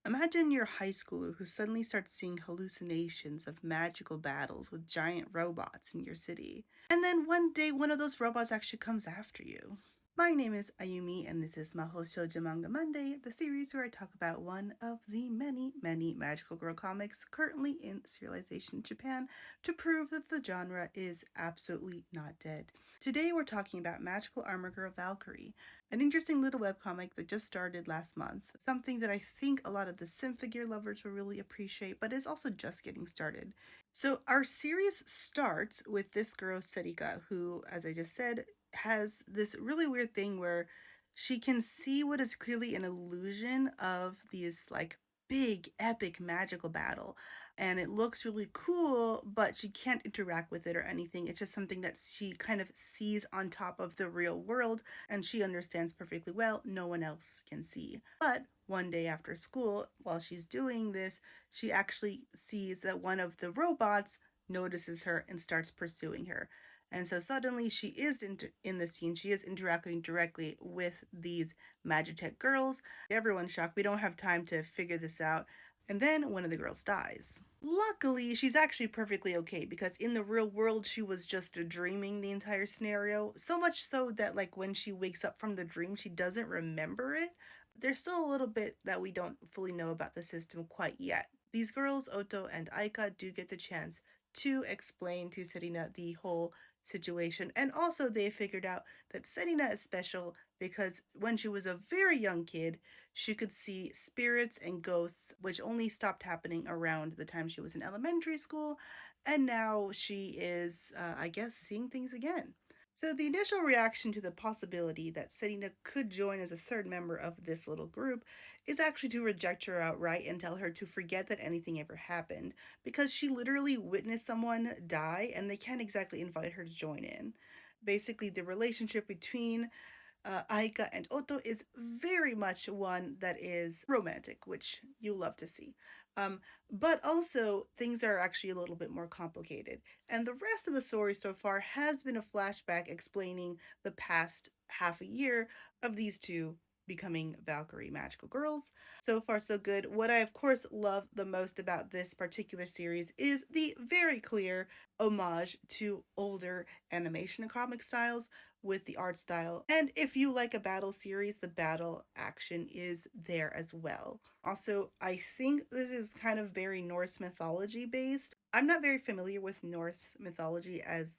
Imagine you're a high schooler who suddenly starts seeing hallucinations of magical battles with giant robots in your city. And then one day, one of those robots actually comes after you. My name is Ayumi, and this is Mahou Shoujo Manga Monday, the series where I talk about one of the many, many magical girl comics currently in serialization in Japan to prove that the genre is absolutely not dead. Today, we're talking about Magical Armor Girl Valkyrie, an interesting little webcomic that just started last month, something that I think a lot of the sim figure lovers will really appreciate, but is also just getting started. So our series starts with this girl, Serina, who, as I just said, has this really weird thing where she can see what is clearly an illusion of these like big epic magical battle, and it looks really cool, but she can't interact with it or anything. It's just something that she kind of sees on top of the real world, and she understands perfectly well no one else can see. But one day after school, while she's doing this, she actually sees that one of the robots notices her and starts pursuing her. And so suddenly she is in the scene. She is interacting directly with these Magitech girls. Everyone's shocked. We don't have time to figure this out. And then one of the girls dies. Luckily, she's actually perfectly okay because in the real world, she was just dreaming the entire scenario. So much so that, like, when she wakes up from the dream, she doesn't remember it. There's still a little bit that we don't fully know about the system quite yet. These girls, Oto and Aika, do get the chance to explain to Serina the whole situation. And also, they figured out that Serina is special because when she was a very young kid, she could see spirits and ghosts, which only stopped happening around the time she was in elementary school. And now she is, I guess, seeing things again. So the initial reaction to the possibility that Serina could join as a third member of this little group is actually to reject her outright and tell her to forget that anything ever happened, because she literally witnessed someone die and they can't exactly invite her to join in. Basically, the relationship between Aika and Oto is very much one that is romantic, which you love to see. But also, things are actually a little bit more complicated. And the rest of the story so far has been a flashback explaining the past half a year of these two becoming Valkyrie magical girls. So far, so good. What I, of course, love the most about this particular series is the very clear homage to older animation and comic styles with the art style. And if you like a battle series, the battle action is there as well. Also, I think this is kind of very Norse mythology based. I'm not very familiar with Norse mythology as,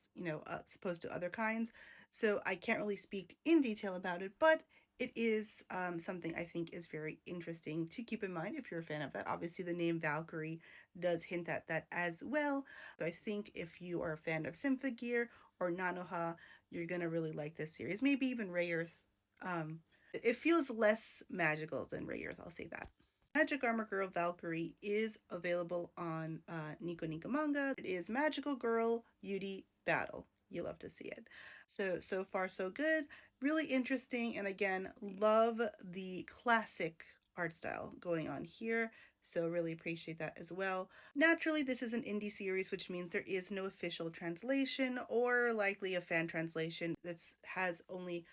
opposed to other kinds, so I can't really speak in detail about it, but it is something I think is very interesting to keep in mind if you're a fan of that. Obviously, the name Valkyrie does hint at that as well. So I think if you are a fan of Symphogear or Nanoha, you're going to really like this series. Maybe even Ray Earth. It feels less magical than Ray Earth, I'll say that. Magic Armor Girl Valkyrie is available on Nico Nico Manga. It is Magical Girl Yuri Battle. You love to see it. So far, so good. Really interesting. And again, love the classic art style going on here. So really appreciate that as well. Naturally, this is an indie series, which means there is no official translation or likely a fan translation that has only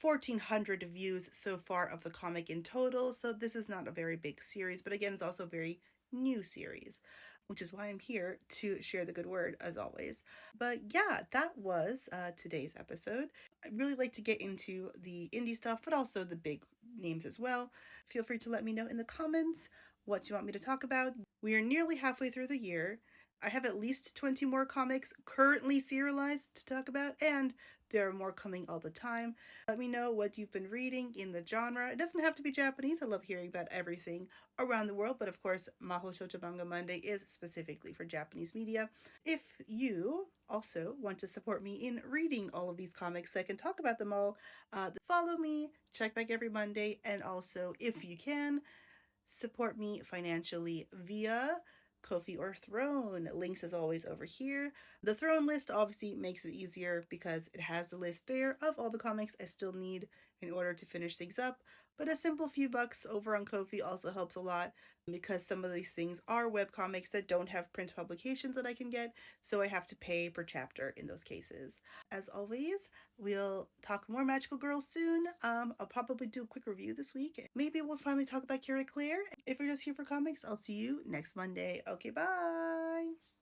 1,400 views so far of the comic in total, so this is not a very big series, but again, it's also a very new series, which is why I'm here to share the good word as always. But yeah, that was today's episode. I'd really like to get into the indie stuff, but also the big names as well. Feel free to let me know in the comments what you want me to talk about. We are nearly halfway through the year. I have at least 20 more comics currently serialized to talk about, and there are more coming all the time. Let me know what you've been reading in the genre. It doesn't have to be Japanese. I love hearing about everything around the world, but of course, Mahou Shoujo Manga Monday is specifically for Japanese media. If you also want to support me in reading all of these comics so I can talk about them all, follow me, check back every Monday, and also, if you can, support me financially via Ko-fi or Throne. Links as always over here. The Throne list obviously makes it easier because it has the list there of all the comics I still need in order to finish things up. But a simple few bucks over on Ko-fi also helps a lot because some of these things are webcomics that don't have print publications that I can get, so I have to pay per chapter in those cases. As always, we'll talk more Magical Girls soon. I'll probably do a quick review this week. Maybe we'll finally talk about Kira Claire. If you're just here for comics, I'll see you next Monday. Okay, bye!